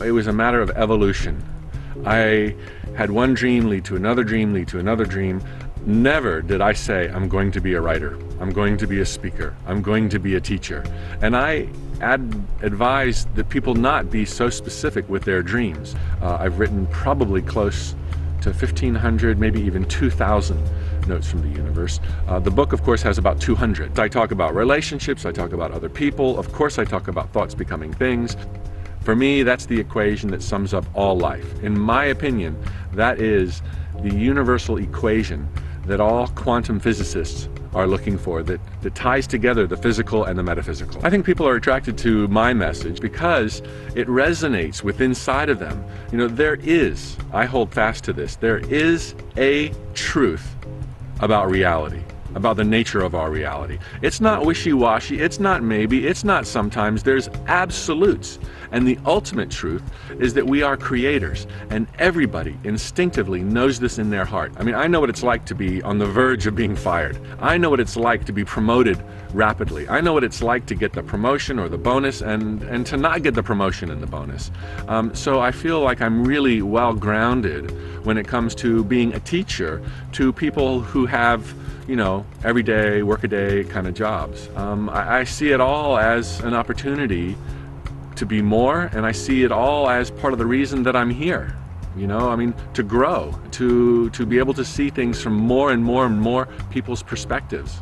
It was a matter of evolution. I had one dream lead to another dream, lead to another dream. Never did I say, I'm going to be a writer, I'm going to be a speaker, I'm going to be a teacher. And I advise that people not be so specific with their dreams. I've written probably close to 1,500, maybe even 2,000 notes from the universe. The book, of course, has about 200. I talk about relationships, I talk about other people, of course I talk about thoughts becoming things. For me, that's the equation that sums up all life. In my opinion, that is the universal equation that all quantum physicists are looking for, that ties together the physical and the metaphysical. I think people are attracted to my message because it resonates with inside of them. You know, there is, I hold fast to this, there is a truth about reality, about the nature of our reality. It's not wishy-washy, it's not maybe, it's not sometimes, there's absolutes. And the ultimate truth is that we are creators, and everybody instinctively knows this in their heart. I mean, I know what it's like to be on the verge of being fired. I know what it's like to be promoted rapidly. I know what it's like to get the promotion or the bonus and to not get the promotion and the bonus. So I feel like I'm really well grounded when it comes to being a teacher to people who have, you know, everyday, work-a-day kind of jobs. I see it all as an opportunity to be more, and I see it all as part of the reason that I'm here. You know, I mean, to grow, to be able to see things from more and more and more people's perspectives.